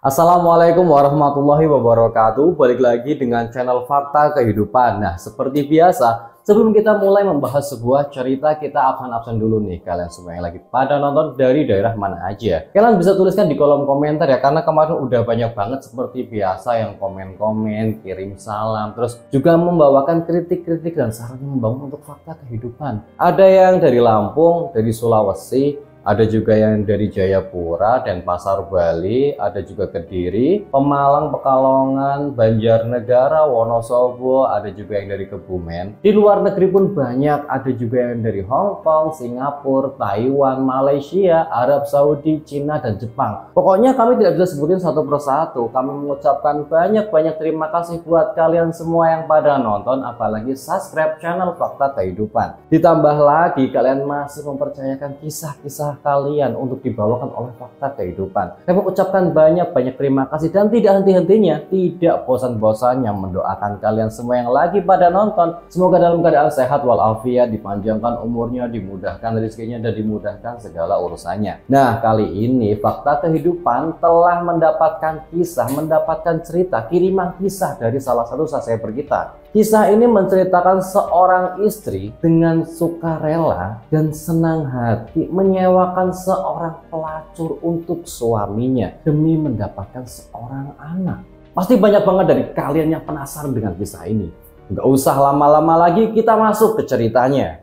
Assalamualaikum warahmatullahi wabarakatuh. Balik lagi dengan channel Fakta Kehidupan. Nah, seperti biasa, sebelum kita mulai membahas sebuah cerita, kita absen dulu nih. Kalian semua yang lagi pada nonton dari daerah mana aja, kalian bisa tuliskan di kolom komentar ya, karena kemarin udah banyak banget seperti biasa yang komen-komen, kirim salam, terus juga membawakan kritik-kritik dan saran yang membangun untuk fakta kehidupan. Ada yang dari Lampung, dari Sulawesi, ada juga yang dari Jayapura dan Pasar Bali, ada juga Kediri, Pemalang, Pekalongan, Banjarnegara, Wonosobo, ada juga yang dari Kebumen. Di luar negeri pun banyak, ada juga yang dari Hong Kong, Singapura, Taiwan, Malaysia, Arab Saudi, Cina, dan Jepang. Pokoknya kami tidak bisa sebutin satu persatu. Kami mengucapkan banyak-banyak terima kasih buat kalian semua yang pada nonton, apalagi subscribe channel Fakta Kehidupan. Ditambah lagi kalian masih mempercayakan kisah-kisah kalian untuk dibawakan oleh Fakta Kehidupan. Saya mengucapkan banyak-banyak terima kasih dan tidak henti-hentinya, tidak bosan-bosannya mendoakan kalian semua yang lagi pada nonton. Semoga dalam keadaan sehat walafiat, dipanjangkan umurnya, dimudahkan rezekinya, dan dimudahkan segala urusannya. Nah, kali ini Fakta Kehidupan telah mendapatkan kisah, mendapatkan cerita, kiriman kisah dari salah satu subscriber kita. Kisah ini menceritakan seorang istri dengan sukarela dan senang hati menyewakan seorang pelacur untuk suaminya demi mendapatkan seorang anak. Pasti banyak banget dari kalian yang penasaran dengan kisah ini. Nggak usah lama-lama lagi, kita masuk ke ceritanya.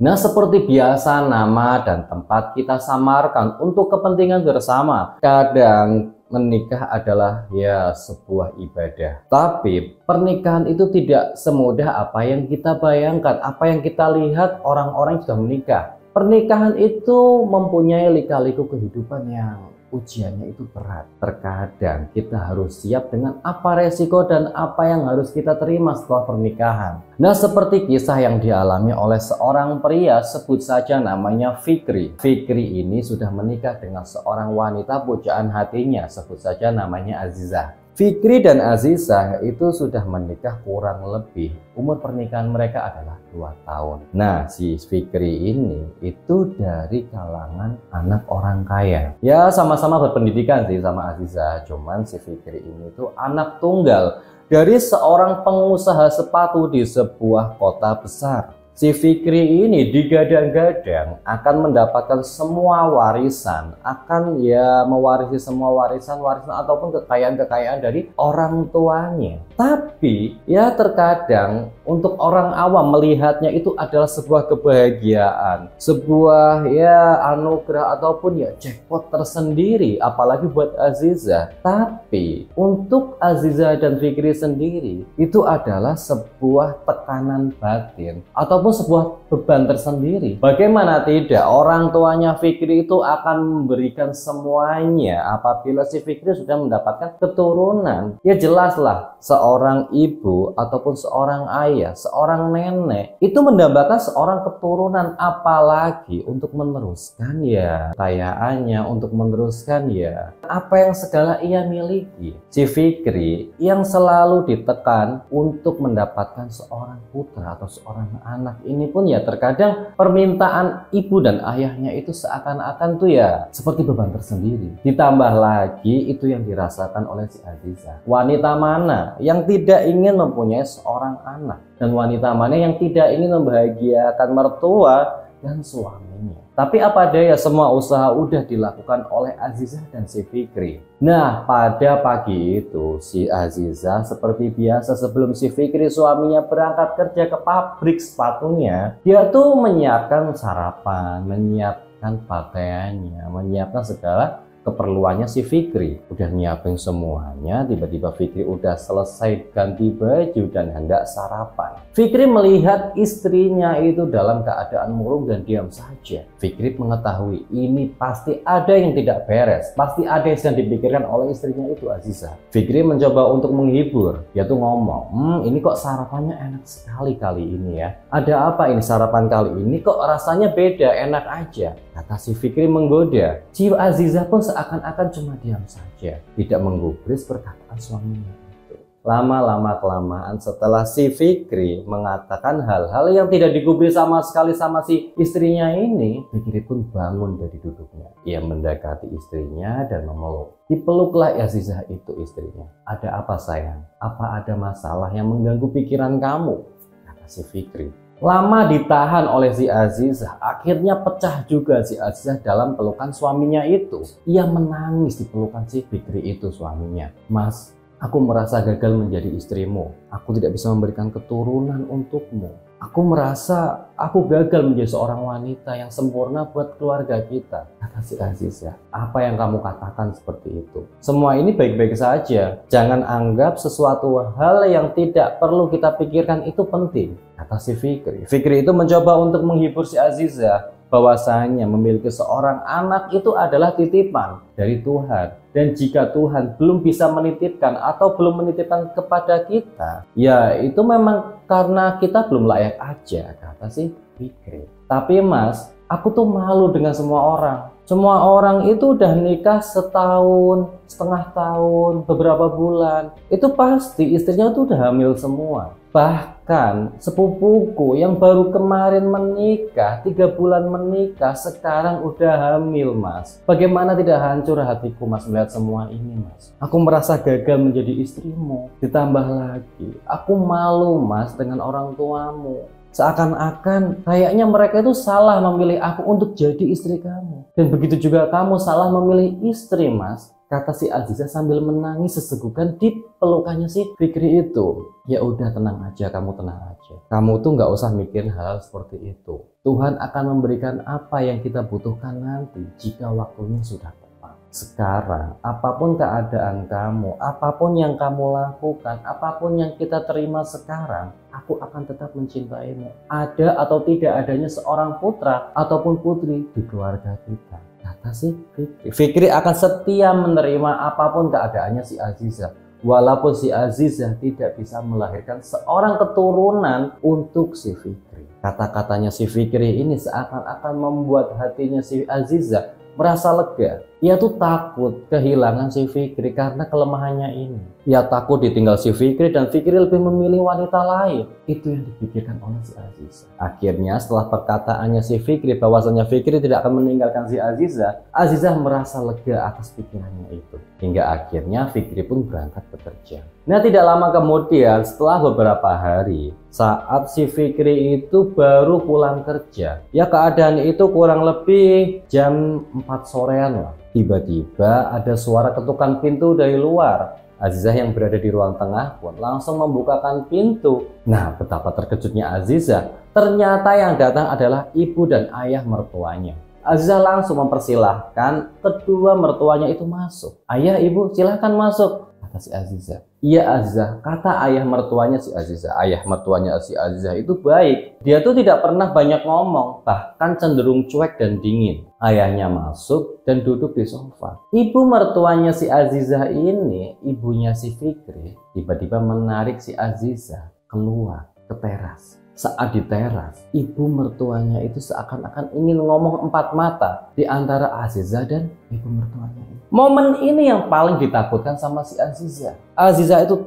Nah, seperti biasa, nama dan tempat kita samarkan untuk kepentingan bersama. Kadang menikah adalah ya sebuah ibadah. Tapi pernikahan itu tidak semudah apa yang kita bayangkan, apa yang kita lihat orang-orang yang sudah menikah. Pernikahan itu mempunyai lika-liku kehidupan yang ujiannya itu berat. Terkadang kita harus siap dengan apa resiko dan apa yang harus kita terima setelah pernikahan. Nah, seperti kisah yang dialami oleh seorang pria, sebut saja namanya Fikri. Fikri ini sudah menikah dengan seorang wanita pujaan hatinya, sebut saja namanya Azizah. Fikri dan Azizah itu sudah menikah kurang lebih, umur pernikahan mereka adalah 2 tahun. Nah, si Fikri ini itu dari kalangan anak orang kaya. Ya, sama-sama berpendidikan sih sama Azizah, cuman si Fikri ini tuh anak tunggal dari seorang pengusaha sepatu di sebuah kota besar. Si Fikri ini digadang-gadang akan mendapatkan semua warisan, akan ya mewarisi semua warisan ataupun kekayaan-kekayaan dari orang tuanya. Tapi ya terkadang untuk orang awam melihatnya itu adalah sebuah kebahagiaan, sebuah ya anugerah ataupun ya jackpot tersendiri, apalagi buat Azizah. Tapi untuk Azizah dan Fikri sendiri itu adalah sebuah tekanan batin ataupun sebuah beban tersendiri. Bagaimana tidak, orang tuanya Fikri itu akan memberikan semuanya apabila si Fikri sudah mendapatkan keturunan. Ya jelaslah, seorang ibu ataupun seorang ayah, seorang nenek itu mendambakan seorang keturunan, apalagi untuk meneruskan ya kekayaannya, untuk meneruskan ya apa yang segala ia miliki. Si Fikri yang selalu ditekan untuk mendapatkan seorang putra atau seorang anak ini pun ya terkadang permintaan ibu dan ayahnya itu seakan-akan tuh ya seperti beban tersendiri. Ditambah lagi itu yang dirasakan oleh si Azizah. Wanita mana yang tidak ingin mempunyai seorang anak, dan wanita mana yang tidak ingin membahagiakan mertua dan suaminya. Tapi apa daya, semua usaha udah dilakukan oleh Azizah dan si Fikri. Nah, pada pagi itu si Azizah seperti biasa sebelum si Fikri suaminya berangkat kerja ke pabrik sepatunya, dia tuh menyiapkan sarapan, menyiapkan pakaiannya, menyiapkan segala keperluannya si Fikri. Udah nyiapin semuanya, tiba-tiba Fikri udah selesai ganti baju dan hendak sarapan. Fikri melihat istrinya itu dalam keadaan murung dan diam saja. Fikri mengetahui ini pasti ada yang tidak beres, pasti ada yang sedang dipikirkan oleh istrinya itu Azizah. Fikri mencoba untuk menghibur, dia tuh ngomong, ini kok sarapannya enak sekali kali ini ya, ada apa ini sarapan kali ini kok rasanya beda, enak aja, kata si Fikri menggoda. Jiwa Azizah pun seakan-akan cuma diam saja, tidak menggubris perkataan suaminya itu. lama-lama kelamaan setelah si Fikri mengatakan hal-hal yang tidak digubris sama sekali sama si istrinya ini, Fikri pun bangun dari duduknya. Ia mendekati istrinya dan memeluk. Dipeluklah Azizah itu istrinya. "Ada apa sayang? Apa ada masalah yang mengganggu pikiran kamu?" kata si Fikri. Lama ditahan oleh si Azizah, akhirnya pecah juga si Azizah dalam pelukan suaminya itu. Ia menangis di pelukan si Fikri itu suaminya. "Mas, aku merasa gagal menjadi istrimu. Aku tidak bisa memberikan keturunan untukmu. Aku merasa aku gagal menjadi seorang wanita yang sempurna buat keluarga kita," kata si Azizah. "Apa yang kamu katakan seperti itu? Semua ini baik-baik saja. Jangan anggap sesuatu hal yang tidak perlu kita pikirkan itu penting," kata si Fikri. Fikri itu mencoba untuk menghibur si Azizah bahwasanya memiliki seorang anak itu adalah titipan dari Tuhan. Dan jika Tuhan belum bisa menitipkan atau belum menitipkan kepada kita, ya itu memang karena kita belum layak aja, kata si Fikri. "Tapi Mas, aku tuh malu dengan semua orang. Semua orang itu udah nikah setahun, setengah tahun, beberapa bulan. Itu pasti istrinya tuh udah hamil semua. Bahkan sepupuku yang baru kemarin menikah, 3 bulan menikah, sekarang udah hamil, Mas. Bagaimana tidak hancur hatiku, Mas, melihat semua ini, Mas. Aku merasa gagal menjadi istrimu. Ditambah lagi, aku malu, Mas, dengan orang tuamu. Seakan-akan kayaknya mereka itu salah memilih aku untuk jadi istri kamu. Dan begitu juga kamu salah memilih istri, Mas," kata si Azizah sambil menangis sesegukan di pelukannya si Fikri itu. "Ya udah, tenang aja, kamu tenang aja. Kamu tuh nggak usah mikirin hal seperti itu. Tuhan akan memberikan apa yang kita butuhkan nanti jika waktunya sudah tepat. Sekarang, apapun keadaan kamu, apapun yang kamu lakukan, apapun yang kita terima sekarang, aku akan tetap mencintaimu. Ada atau tidak adanya seorang putra ataupun putri di keluarga kita," kata si Fikri. Fikri akan setia menerima apapun keadaannya si Azizah. Walaupun si Azizah tidak bisa melahirkan seorang keturunan untuk si Fikri. Kata-katanya si Fikri ini seakan-akan membuat hatinya si Azizah merasa lega. Ia tuh takut kehilangan si Fikri karena kelemahannya ini. Ia takut ditinggal si Fikri dan Fikri lebih memilih wanita lain. Itu yang dipikirkan oleh si Azizah. Akhirnya setelah perkataannya si Fikri bahwasanya Fikri tidak akan meninggalkan si Azizah, Azizah merasa lega atas pikirannya itu. Hingga akhirnya Fikri pun berangkat bekerja. Nah, tidak lama kemudian setelah beberapa hari, saat si Fikri itu baru pulang kerja, ya keadaan itu kurang lebih jam 4 sorean lah. Tiba-tiba ada suara ketukan pintu dari luar. Azizah yang berada di ruang tengah pun langsung membukakan pintu. Nah, betapa terkejutnya Azizah. Ternyata yang datang adalah ibu dan ayah mertuanya. Azizah langsung mempersilahkan kedua mertuanya itu masuk. "Ayah, ibu, silahkan masuk," kata si Azizah. "Iya Azizah," kata ayah mertuanya si Azizah. Ayah mertuanya si Azizah itu baik. Dia tuh tidak pernah banyak ngomong, bahkan cenderung cuek dan dingin. Ayahnya masuk dan duduk di sofa. Ibu mertuanya si Azizah ini, ibunya si Fikri, tiba-tiba menarik si Azizah keluar ke teras. Saat di teras, ibu mertuanya itu seakan-akan ingin ngomong empat mata di antara Azizah dan ibu mertuanya. Momen ini yang paling ditakutkan sama si Azizah. Azizah itu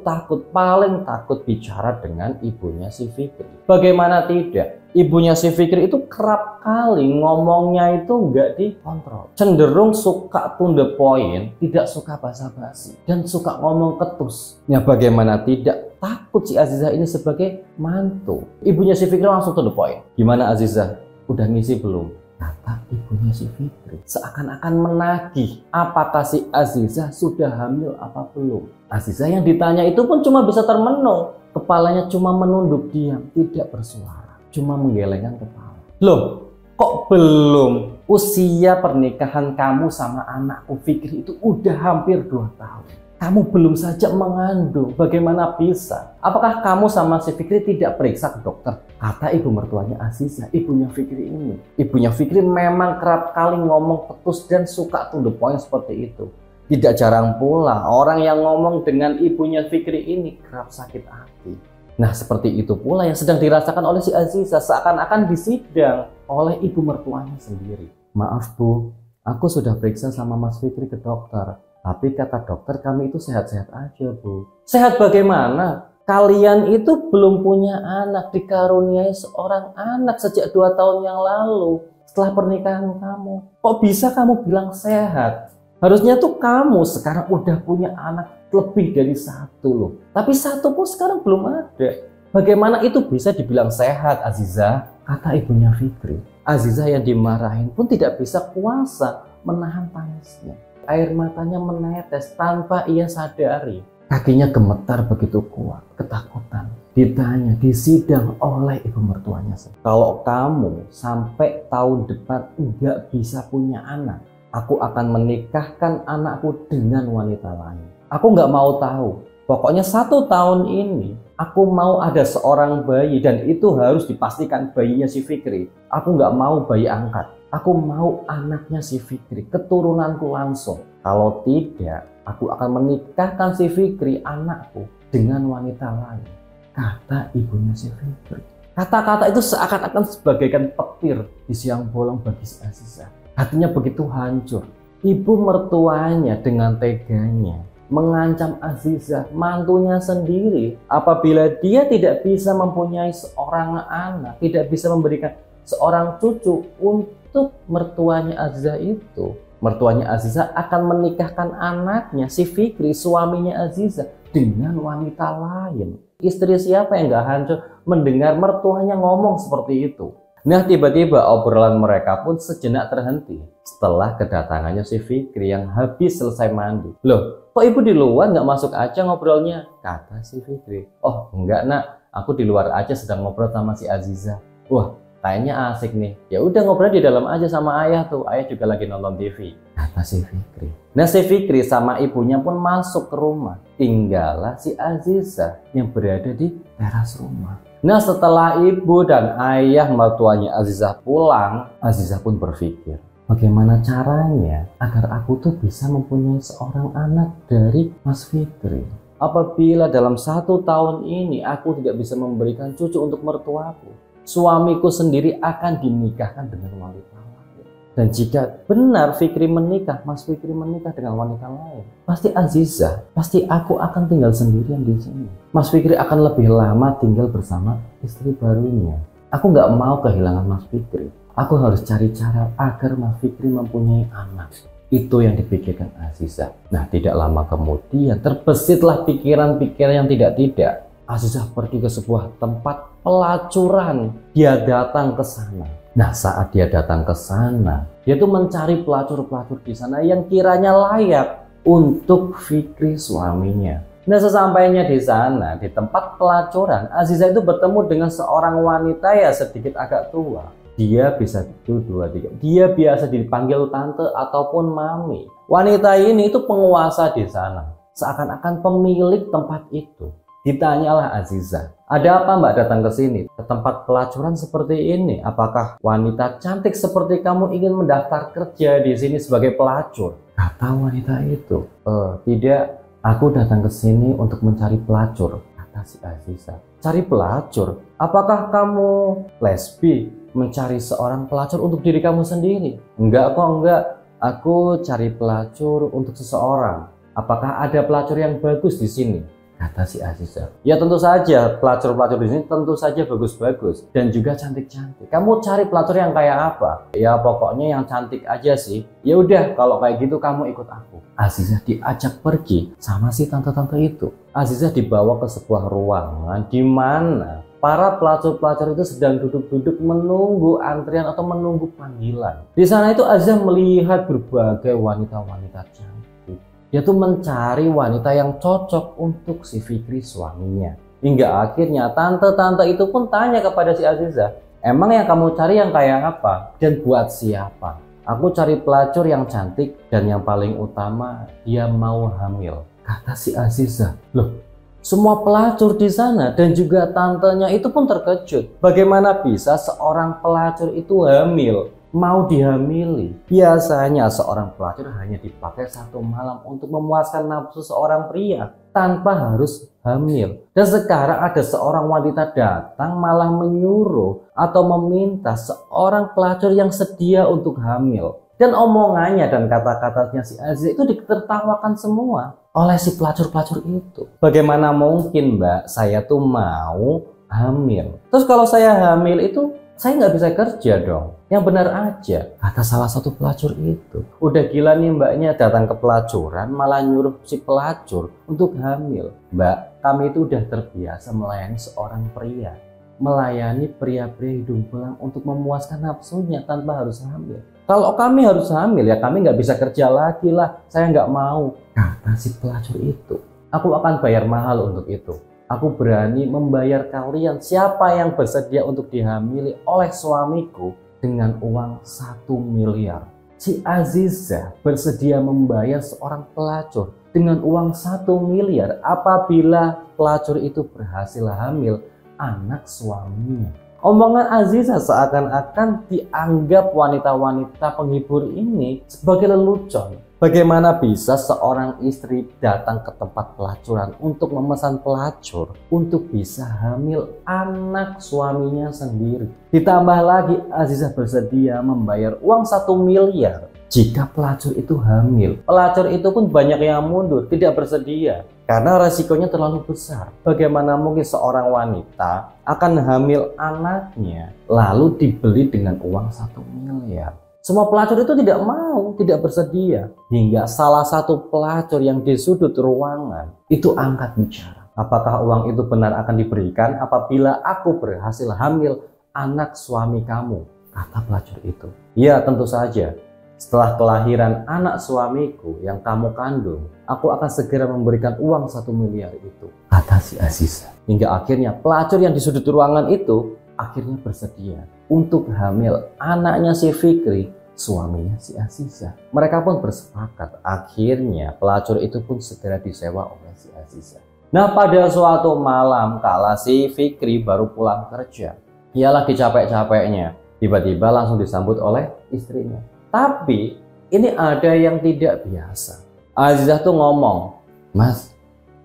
paling takut bicara dengan ibunya si Fikri. Bagaimana tidak? Ibunya si Fikri itu kerap kali ngomongnya itu nggak dikontrol. Cenderung suka to the point, tidak suka basa-basi, dan suka ngomong ketus. Ya bagaimana tidak? Takut si Azizah ini sebagai mantu. Ibunya si Fikri langsung to the point. "Gimana Azizah? Udah ngisi belum?" kata ibunya si Fikri. Seakan-akan menagih apakah si Azizah sudah hamil apa belum. Azizah yang ditanya itu pun cuma bisa termenung. Kepalanya cuma menunduk diam, tidak bersuara. Cuma menggelengkan kepala. "Loh, kok belum? Usia pernikahan kamu sama anakku Fikri itu udah hampir 2 tahun. Kamu belum saja mengandung, bagaimana bisa? Apakah kamu sama si Fikri tidak periksa ke dokter?" kata ibu mertuanya Azizah, ibunya Fikri ini. Ibunya Fikri memang kerap kali ngomong ketus dan suka to the point seperti itu. Tidak jarang pula orang yang ngomong dengan ibunya Fikri ini kerap sakit hati. Nah, seperti itu pula yang sedang dirasakan oleh si Azizah, seakan-akan disidang oleh ibu mertuanya sendiri. "Maaf Bu, aku sudah periksa sama Mas Fikri ke dokter. Tapi kata dokter kami itu sehat-sehat aja, Bu. Sehat bagaimana? Kalian itu belum punya anak, dikaruniai seorang anak sejak 2 tahun yang lalu setelah pernikahan kamu. Kok bisa kamu bilang sehat? Harusnya tuh kamu sekarang udah punya anak lebih dari 1 loh. Tapi 1 pun sekarang belum ada. Bagaimana itu bisa dibilang sehat, Aziza? Kata ibunya Fikri. Aziza yang dimarahin pun tidak bisa kuasa menahan tangisnya. Air matanya menetes tanpa ia sadari. Kakinya gemetar begitu kuat, ketakutan. Ditanya, disidang oleh ibu mertuanya. Kalau kamu sampai tahun depan nggak bisa punya anak, aku akan menikahkan anakku dengan wanita lain. Aku nggak mau tahu. Pokoknya 1 tahun ini, aku mau ada seorang bayi dan itu harus dipastikan bayinya si Fikri. Aku nggak mau bayi angkat. Aku mau anaknya si Fikri, keturunanku langsung. Kalau tidak, aku akan menikahkan si Fikri, anakku, dengan wanita lain. Kata ibunya si Fikri. Kata-kata itu seakan-akan sebagaikan petir di siang bolong bagi si Aziza. Hatinya begitu hancur. Ibu mertuanya dengan teganya mengancam Aziza, mantunya sendiri, apabila dia tidak bisa mempunyai seorang anak, tidak bisa memberikan seorang cucu untuk mertuanya Aziza itu. Mertuanya Aziza akan menikahkan anaknya si Fikri, suaminya Aziza, dengan wanita lain. Istri siapa yang gak hancur mendengar mertuanya ngomong seperti itu? Nah, tiba-tiba obrolan mereka pun sejenak terhenti setelah kedatangannya si Fikri yang habis selesai mandi. Loh, kok ibu di luar nggak masuk aja ngobrolnya? Kata si Fikri. Oh, enggak nak, aku di luar aja sedang ngobrol sama si Aziza. Wah, kayaknya asik nih. Ya udah ngobrol di dalam aja sama ayah tuh. Ayah juga lagi nonton TV. Kata si Fikri. Nah, si Fikri sama ibunya pun masuk ke rumah. Tinggallah si Aziza yang berada di teras rumah. Nah, setelah ibu dan ayah mertuanya Aziza pulang, Aziza pun berpikir, bagaimana caranya agar aku tuh bisa mempunyai seorang anak dari Mas Fikri. Apabila dalam 1 tahun ini aku tidak bisa memberikan cucu untuk mertuaku, suamiku sendiri akan dinikahkan dengan wanita lain. Dan jika benar Fikri menikah, Mas Fikri menikah dengan wanita lain, pasti Aziza, pasti aku akan tinggal sendirian di sini. Mas Fikri akan lebih lama tinggal bersama istri barunya. Aku nggak mau kehilangan Mas Fikri. Aku harus cari cara agar Mas Fikri mempunyai anak. Itu yang dipikirkan Aziza. Nah, tidak lama kemudian terbesitlah pikiran-pikiran yang tidak-tidak. Aziza pergi ke sebuah tempat pelacuran. Dia datang ke sana. Nah, saat dia datang ke sana, dia tuh mencari pelacur-pelacur di sana yang kiranya layak untuk Fikri suaminya. Nah, sesampainya di sana, di tempat pelacuran, Aziza itu bertemu dengan seorang wanita ya sedikit agak tua. Dia bisa itu 2-3. Dia biasa dipanggil tante ataupun mami. Wanita ini itu penguasa di sana, seakan-akan pemilik tempat itu. Ditanyalah Aziza, ada apa mbak datang ke sini? Ke tempat pelacuran seperti ini. Apakah wanita cantik seperti kamu ingin mendaftar kerja di sini sebagai pelacur? Kata wanita itu, tidak, aku datang ke sini untuk mencari pelacur. Kata si Aziza, cari pelacur? Apakah kamu lesbi? Mencari seorang pelacur untuk diri kamu sendiri? Enggak kok, enggak. Aku cari pelacur untuk seseorang. Apakah ada pelacur yang bagus di sini? Kata si Aziza. Ya tentu saja, pelacur-pelacur di sini tentu saja bagus-bagus dan juga cantik-cantik. Kamu cari pelacur yang kayak apa? Ya pokoknya yang cantik aja sih. Ya udah, kalau kayak gitu kamu ikut aku. Aziza diajak pergi sama si tante-tante itu. Aziza dibawa ke sebuah ruangan di mana para pelacur-pelacur itu sedang duduk-duduk menunggu antrian atau menunggu panggilan. Di sana itu Aziza melihat berbagai wanita-wanita cantik. Dia tuh mencari wanita yang cocok untuk si Fikri suaminya. Hingga akhirnya tante-tante itu pun tanya kepada si Aziza, emang yang kamu cari yang kayak apa? Dan buat siapa? Aku cari pelacur yang cantik dan yang paling utama dia mau hamil. Kata si Aziza. Loh, semua pelacur di sana dan juga tantenya itu pun terkejut. Bagaimana bisa seorang pelacur itu hamil? mau dihamili. Biasanya seorang pelacur hanya dipakai 1 malam untuk memuaskan nafsu seorang pria tanpa harus hamil. Dan sekarang ada seorang wanita datang malah menyuruh atau meminta seorang pelacur yang sedia untuk hamil. Dan omongannya dan kata-katanya si Aziza itu ditertawakan semua oleh si pelacur-pelacur itu. Bagaimana mungkin, Mbak, saya tuh mau hamil. Terus kalau saya hamil itu saya nggak bisa kerja dong. Yang benar aja, kata salah satu pelacur itu. Udah gila nih mbaknya datang ke pelacuran malah nyuruh si pelacur untuk hamil. Mbak, kami itu udah terbiasa melayani seorang pria. Melayani pria-pria hidung belang untuk memuaskan nafsunya tanpa harus hamil. Kalau kami harus hamil ya kami nggak bisa kerja lagi lah. Saya nggak mau, kata si pelacur itu. Aku akan bayar mahal untuk itu. Aku berani membayar kalian siapa yang bersedia untuk dihamili oleh suamiku dengan uang 1 miliar. Si Aziza bersedia membayar seorang pelacur dengan uang 1 miliar apabila pelacur itu berhasil hamil anak suaminya. Omongan Aziza seakan-akan dianggap wanita-wanita penghibur ini sebagai lelucon. Bagaimana bisa seorang istri datang ke tempat pelacuran untuk memesan pelacur untuk bisa hamil anak suaminya sendiri. Ditambah lagi Aziza bersedia membayar uang 1 miliar jika pelacur itu hamil. Pelacur itu pun banyak yang mundur, tidak bersedia karena resikonya terlalu besar. Bagaimana mungkin seorang wanita akan hamil anaknya lalu dibeli dengan uang 1 miliar? Semua pelacur itu tidak mau, tidak bersedia. Hingga salah satu pelacur yang di sudut ruangan itu angkat bicara. Apakah uang itu benar akan diberikan apabila aku berhasil hamil anak suami kamu? Kata pelacur itu. Ya tentu saja. Setelah kelahiran anak suamiku yang kamu kandung, aku akan segera memberikan uang 1 miliar itu. Kata si Aziza. Hingga akhirnya pelacur yang di sudut ruangan itu akhirnya bersedia untuk hamil anaknya si Fikri, suaminya si Aziza. Mereka pun bersepakat. Akhirnya pelacur itu pun segera disewa oleh si Aziza. Nah pada suatu malam kala si Fikri baru pulang kerja, ia lagi capek-capeknya, tiba-tiba langsung disambut oleh istrinya. Tapi ini ada yang tidak biasa. Aziza tuh ngomong, "Mas,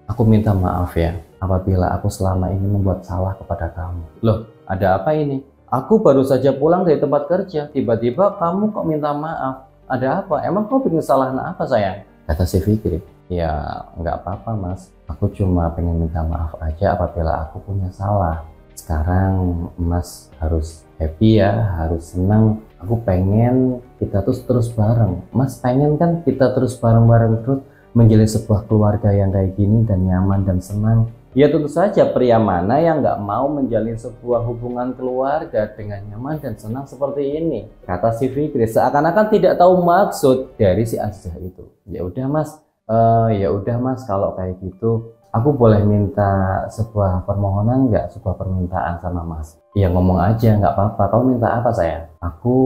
aku minta maaf ya apabila aku selama ini membuat salah kepada kamu." Loh, ada apa ini? Aku baru saja pulang dari tempat kerja, tiba-tiba kamu kok minta maaf. Ada apa? Emang kau bikin kesalahan apa sayang? Kata si Fikri. Ya nggak apa-apa mas, aku cuma pengen minta maaf aja apabila aku punya salah. Sekarang mas harus happy ya, harus senang. Aku pengen kita terus bareng. Mas pengen kan kita terus bareng-bareng terus menjalin sebuah keluarga yang kayak gini dan nyaman dan senang. Ya tentu saja pria mana yang nggak mau menjalin sebuah hubungan keluarga dengan nyaman dan senang seperti ini, kata si Fikri seakan-akan tidak tahu maksud dari si Aziza itu. Ya udah mas, kalau kayak gitu aku boleh minta sebuah permohonan nggak, sebuah permintaan sama mas? Ya ngomong aja nggak apa-apa. Kau minta apa sayang? Aku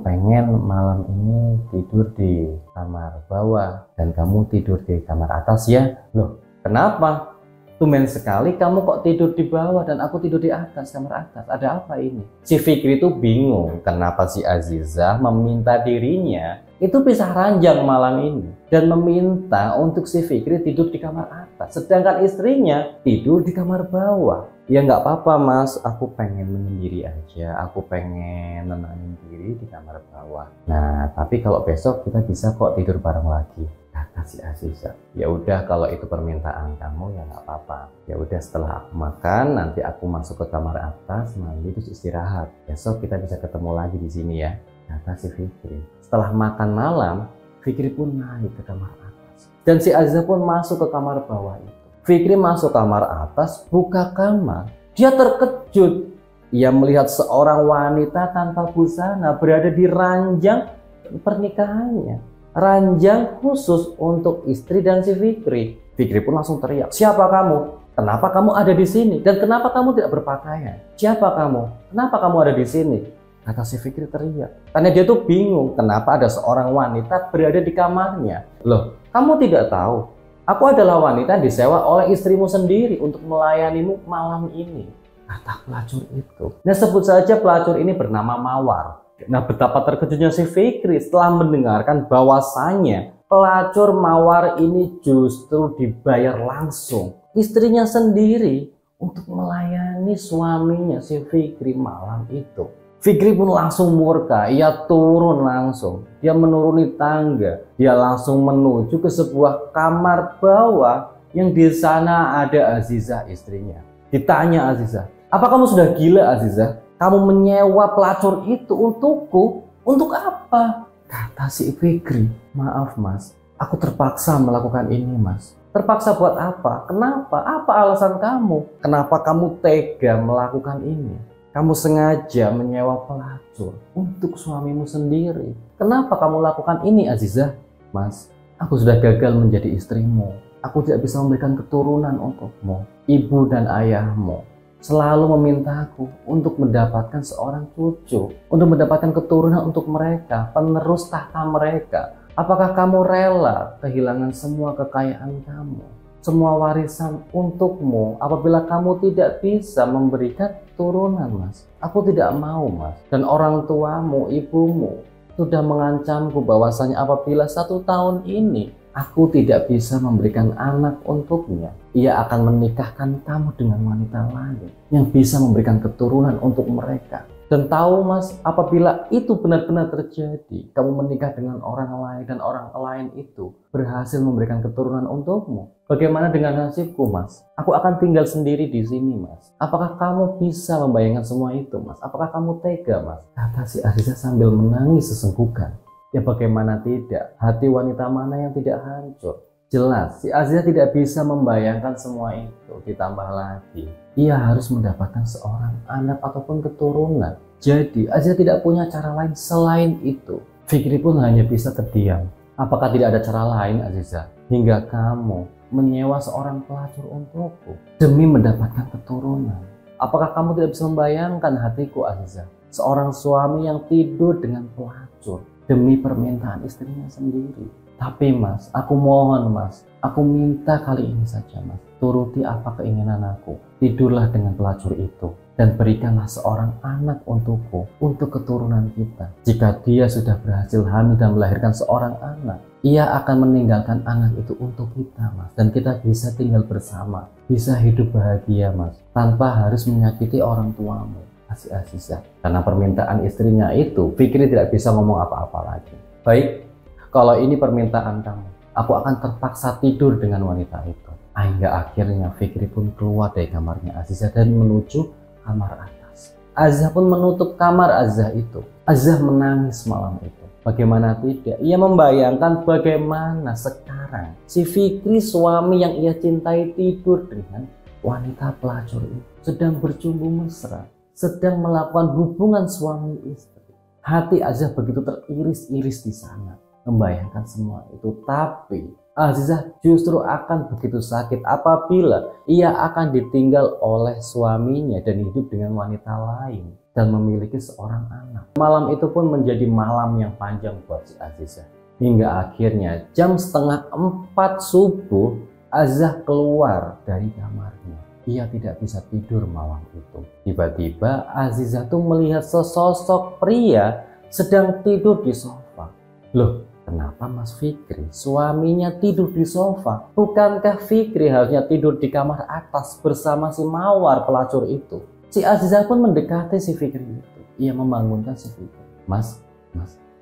pengen malam ini tidur di kamar bawah dan kamu tidur di kamar atas ya. Loh kenapa? Tumben sekali kamu kok tidur di bawah dan aku tidur di atas, kamar atas. Ada apa ini? Si Fikri itu bingung kenapa si Aziza meminta dirinya itu pisah ranjang malam ini dan meminta untuk si Fikri tidur di kamar atas, sedangkan istrinya tidur di kamar bawah. Ya nggak apa-apa mas, aku pengen menyendiri aja, aku pengen nenangin diri di kamar bawah. Nah tapi kalau besok kita bisa kok tidur bareng lagi, kata si Aziza. Ya udah kalau itu permintaan kamu ya nggak apa-apa. Ya udah setelah aku makan nanti aku masuk ke kamar atas mandi terus istirahat. Besok kita bisa ketemu lagi di sini ya, kata si Fikri. Setelah makan malam, Fikri pun naik ke kamar atas dan si Aziza pun masuk ke kamar bawah itu. Fikri masuk kamar atas, buka kamar. Dia terkejut. Ia melihat seorang wanita tanpa busana berada di ranjang pernikahannya. Ranjang khusus untuk istri dan si Fikri. Fikri pun langsung teriak, "Siapa kamu? Kenapa kamu ada di sini? Dan kenapa kamu tidak berpakaian? Siapa kamu? Kenapa kamu ada di sini?" Kata si Fikri teriak. Karena dia tuh bingung kenapa ada seorang wanita berada di kamarnya. Loh, kamu tidak tahu? Aku adalah wanita yang disewa oleh istrimu sendiri untuk melayanimu malam ini, kata pelacur itu. Nah sebut saja pelacur ini bernama Mawar. Nah, betapa terkejutnya si Fikri setelah mendengarkan bahwasannya pelacur mawar ini justru dibayar langsung istrinya sendiri untuk melayani suaminya si Fikri malam itu. Fikri pun langsung murka, ia turun langsung, dia menuruni tangga, dia langsung menuju ke sebuah kamar bawah yang di sana ada Azizah istrinya. Ditanya Azizah, apa kamu sudah gila Azizah? Kamu menyewa pelacur itu untukku? Untuk apa? Kata si Fikri, maaf mas, aku terpaksa melakukan ini mas. Terpaksa buat apa? Kenapa? Apa alasan kamu? Kenapa kamu tega melakukan ini? Kamu sengaja menyewa pelacur untuk suamimu sendiri. Kenapa kamu lakukan ini Azizah? Mas, aku sudah gagal menjadi istrimu. Aku tidak bisa memberikan keturunan untukmu. Ibu dan ayahmu selalu memintaku untuk mendapatkan seorang cucu, untuk mendapatkan keturunan untuk mereka, penerus tahta mereka. Apakah kamu rela kehilangan semua kekayaan kamu, semua warisan untukmu apabila kamu tidak bisa memberikan keturunan, mas? Aku tidak mau, mas. Dan orang tuamu, ibumu sudah mengancamku bahwasanya apabila 1 tahun ini aku tidak bisa memberikan anak untuknya, ia akan menikahkan kamu dengan wanita lain yang bisa memberikan keturunan untuk mereka. Dan tahu mas, apabila itu benar-benar terjadi, kamu menikah dengan orang lain dan orang lain itu berhasil memberikan keturunan untukmu, bagaimana dengan nasibku mas? Aku akan tinggal sendiri di sini mas. Apakah kamu bisa membayangkan semua itu mas? Apakah kamu tega mas? Kata si Azizah sambil menangis sesenggukan. Ya bagaimana tidak, hati wanita mana yang tidak hancur? Jelas si Azizah tidak bisa membayangkan semua itu. Ditambah lagi ia harus mendapatkan seorang anak ataupun keturunan. Jadi Azizah tidak punya cara lain selain itu. Fikri pun hanya bisa terdiam. Apakah tidak ada cara lain Azizah hingga kamu menyewa seorang pelacur untukku demi mendapatkan keturunan? Apakah kamu tidak bisa membayangkan hatiku Azizah, seorang suami yang tidur dengan pelacur demi permintaan istrinya sendiri? Tapi mas, aku mohon mas, aku minta kali ini saja mas, turuti apa keinginan aku. Tidurlah dengan pelacur itu dan berikanlah seorang anak untukku, untuk keturunan kita. Jika dia sudah berhasil hamil dan melahirkan seorang anak, ia akan meninggalkan anak itu untuk kita mas. Dan kita bisa tinggal bersama, bisa hidup bahagia mas, tanpa harus menyakiti orang tuamu. Azizah, karena permintaan istrinya itu, Fikri tidak bisa ngomong apa-apa lagi. Baik, kalau ini permintaan kamu, aku akan terpaksa tidur dengan wanita itu. Hingga akhirnya Fikri pun keluar dari kamarnya Azizah dan menuju kamar atas. Azizah pun menutup kamar Azizah itu. Azizah menangis malam itu. Bagaimana tidak? Ia membayangkan bagaimana sekarang si Fikri, suami yang ia cintai, tidur dengan wanita pelacur itu, sedang bercumbu mesra, sedang melakukan hubungan suami istri. Hati Azizah begitu teriris-iris di sana membayangkan semua itu. Tapi Azizah justru akan begitu sakit apabila ia akan ditinggal oleh suaminya dan hidup dengan wanita lain dan memiliki seorang anak. Malam itu pun menjadi malam yang panjang buat si Azizah. Hingga akhirnya jam 3:30 subuh Azizah keluar dari kamarnya. Ia tidak bisa tidur malam itu. Tiba-tiba Azizah tuh melihat sesosok pria sedang tidur di sofa. Loh, kenapa Mas Fikri suaminya tidur di sofa? Bukankah Fikri harusnya tidur di kamar atas bersama si Mawar pelacur itu? Si Azizah pun mendekati si Fikri itu. Ia membangunkan si Fikri. Mas,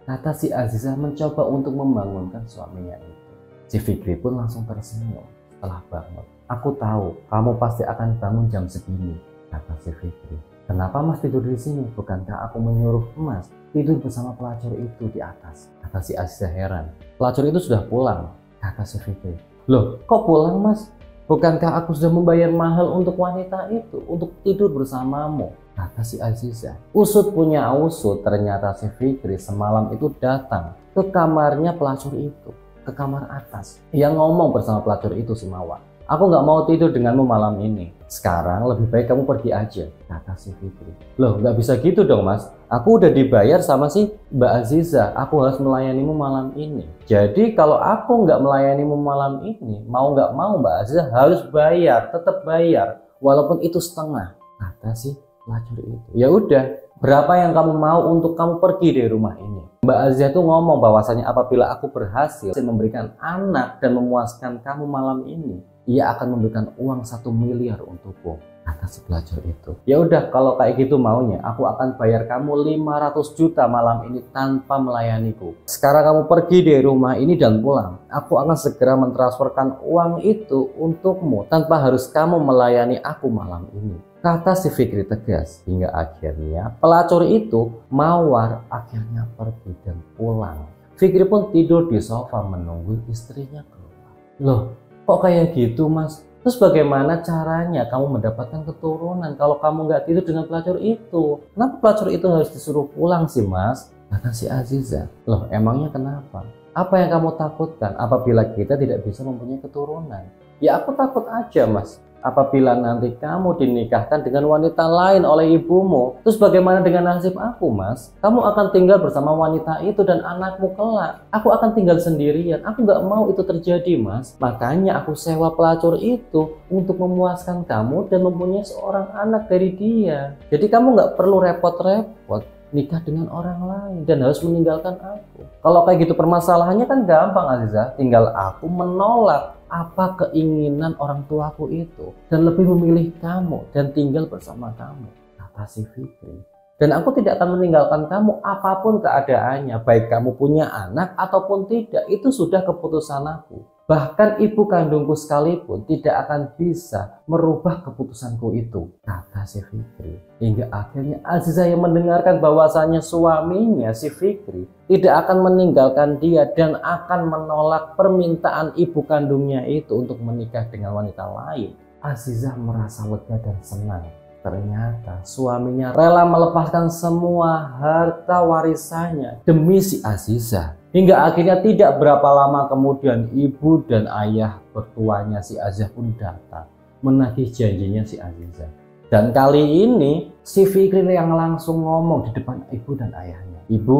kata si Azizah mencoba untuk membangunkan suaminya itu. Si Fikri pun langsung tersenyum setelah bangun. Aku tahu kamu pasti akan bangun jam segini, kata si Fikri. Kenapa mas tidur di sini? Bukankah aku menyuruh mas tidur bersama pelacur itu di atas? Kata si Azizah heran. Pelacur itu sudah pulang, kata si Fikri. Loh, kok pulang mas? Bukankah aku sudah membayar mahal untuk wanita itu, untuk tidur bersamamu? Kata si Azizah. Usut punya usut, ternyata si Fikri semalam itu datang ke kamarnya pelacur itu, ke kamar atas. Ia ngomong bersama pelacur itu si Mawar. Aku nggak mau tidur denganmu malam ini. Sekarang lebih baik kamu pergi aja, kata si Fikri. Loh, nggak bisa gitu dong mas. Aku udah dibayar sama si Mbak Azizah. Aku harus melayanimu malam ini. Jadi kalau aku nggak melayanimu malam ini, mau nggak mau Mbak Azizah harus bayar, tetap bayar, walaupun itu setengah, kata si pelacur itu. Ya udah, Berapa yang kamu mau untuk kamu pergi dari rumah ini? Mbak Azizah tuh ngomong bahwasanya apabila aku berhasil memberikan anak dan memuaskan kamu malam ini, ia akan memberikan uang 1 miliar untukku, kata si pelacur itu. Ya udah, kalau kayak gitu maunya, aku akan bayar kamu 500 juta malam ini tanpa melayaniku. Sekarang kamu pergi dari rumah ini dan pulang. Aku akan segera mentransferkan uang itu untukmu tanpa harus kamu melayani aku malam ini, kata si Fikri tegas. Hingga akhirnya pelacur itu mawar akhirnya pergi dan pulang. Fikri pun tidur di sofa menunggu istrinya keluar. Loh, kok kayak gitu mas? Terus bagaimana caranya kamu mendapatkan keturunan kalau kamu nggak tidur dengan pelacur itu? Kenapa pelacur itu harus disuruh pulang sih mas? Kata si Azizah. Loh, emangnya kenapa? Apa yang kamu takutkan apabila kita tidak bisa mempunyai keturunan? Ya aku takut aja mas, apabila nanti kamu dinikahkan dengan wanita lain oleh ibumu, terus bagaimana dengan nasib aku mas? Kamu akan tinggal bersama wanita itu dan anakmu kelak. Aku akan tinggal sendirian, aku nggak mau itu terjadi mas. Makanya aku sewa pelacur itu untuk memuaskan kamu dan mempunyai seorang anak dari dia. Jadi kamu nggak perlu repot-repot nikah dengan orang lain dan harus meninggalkan aku. Kalau kayak gitu permasalahannya kan gampang Azizah, tinggal aku menolak apa keinginan orang tuaku itu dan lebih memilih kamu dan tinggal bersama kamu, kata si Fikri. Dan aku tidak akan meninggalkan kamu apapun keadaannya, baik kamu punya anak ataupun tidak, itu sudah keputusan aku. Bahkan ibu kandungku sekalipun tidak akan bisa merubah keputusanku itu, kata si Fikri. Hingga akhirnya Azizah yang mendengarkan bahwasanya suaminya si Fikri tidak akan meninggalkan dia dan akan menolak permintaan ibu kandungnya itu untuk menikah dengan wanita lain. Azizah merasa lega dan senang. Ternyata suaminya rela melepaskan semua harta warisannya demi si Azizah. Hingga akhirnya tidak berapa lama kemudian ibu dan ayah bertuanya si Azizah pun datang menagih janjinya si Azizah. Dan kali ini si Fikri yang langsung ngomong di depan ibu dan ayahnya. Ibu,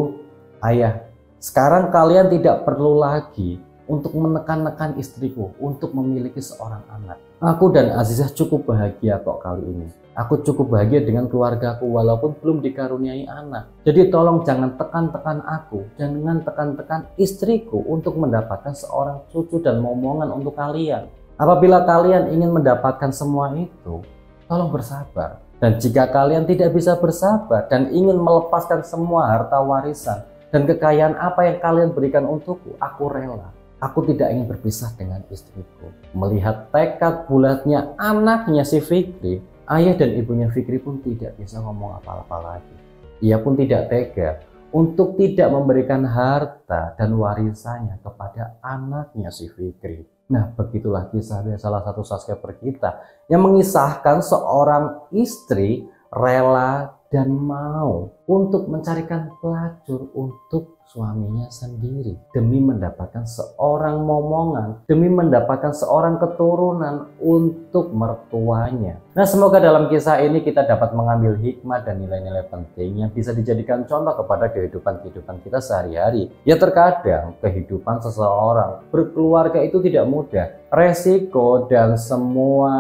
ayah, sekarang kalian tidak perlu lagi untuk menekan-nekan istriku untuk memiliki seorang anak. Aku dan Azizah cukup bahagia kok kali ini. Aku cukup bahagia dengan keluargaku walaupun belum dikaruniai anak. Jadi tolong jangan tekan-tekan aku, jangan tekan-tekan istriku untuk mendapatkan seorang cucu dan momongan untuk kalian. Apabila kalian ingin mendapatkan semua itu, tolong bersabar. Dan jika kalian tidak bisa bersabar dan ingin melepaskan semua harta warisan dan kekayaan apa yang kalian berikan untukku, aku rela. Aku tidak ingin berpisah dengan istriku. Melihat tekad bulatnya anaknya si Fikri, ayah dan ibunya Fikri pun tidak bisa ngomong apa-apa lagi. Ia pun tidak tega untuk tidak memberikan harta dan warisannya kepada anaknya si Fikri. Nah, begitulah kisah dari salah satu subscriber kita yang mengisahkan seorang istri rela dan mau untuk mencarikan pelacur untuk suaminya sendiri demi mendapatkan seorang momongan, demi mendapatkan seorang keturunan untuk mertuanya. Nah, semoga dalam kisah ini kita dapat mengambil hikmah dan nilai-nilai penting yang bisa dijadikan contoh kepada kehidupan kita sehari-hari. Ya, terkadang kehidupan seseorang berkeluarga itu tidak mudah. Resiko dan semua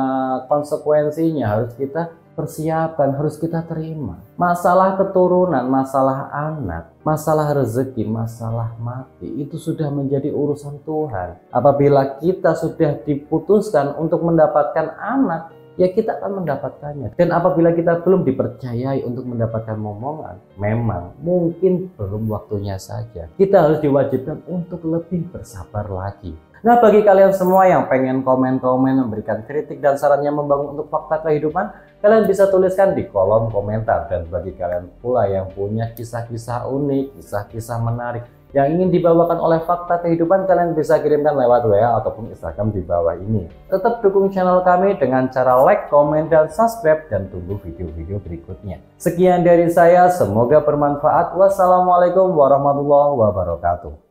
konsekuensinya harus kita persiapkan, harus kita terima. Masalah keturunan, masalah anak, masalah rezeki, masalah mati itu sudah menjadi urusan Tuhan. Apabila kita sudah diputuskan untuk mendapatkan anak, ya kita akan mendapatkannya. Dan apabila kita belum dipercayai untuk mendapatkan momongan, memang mungkin belum waktunya saja. Kita harus diwajibkan untuk lebih bersabar lagi. Nah, bagi kalian semua yang pengen komen-komen, memberikan kritik dan sarannya membangun untuk fakta kehidupan, kalian bisa tuliskan di kolom komentar. Dan bagi kalian pula yang punya kisah-kisah unik, kisah-kisah menarik yang ingin dibawakan oleh fakta kehidupan, kalian bisa kirimkan lewat WA ataupun Instagram di bawah ini. Tetap dukung channel kami dengan cara like, komen, dan subscribe, dan tunggu video-video berikutnya. Sekian dari saya, semoga bermanfaat. Wassalamualaikum warahmatullahi wabarakatuh.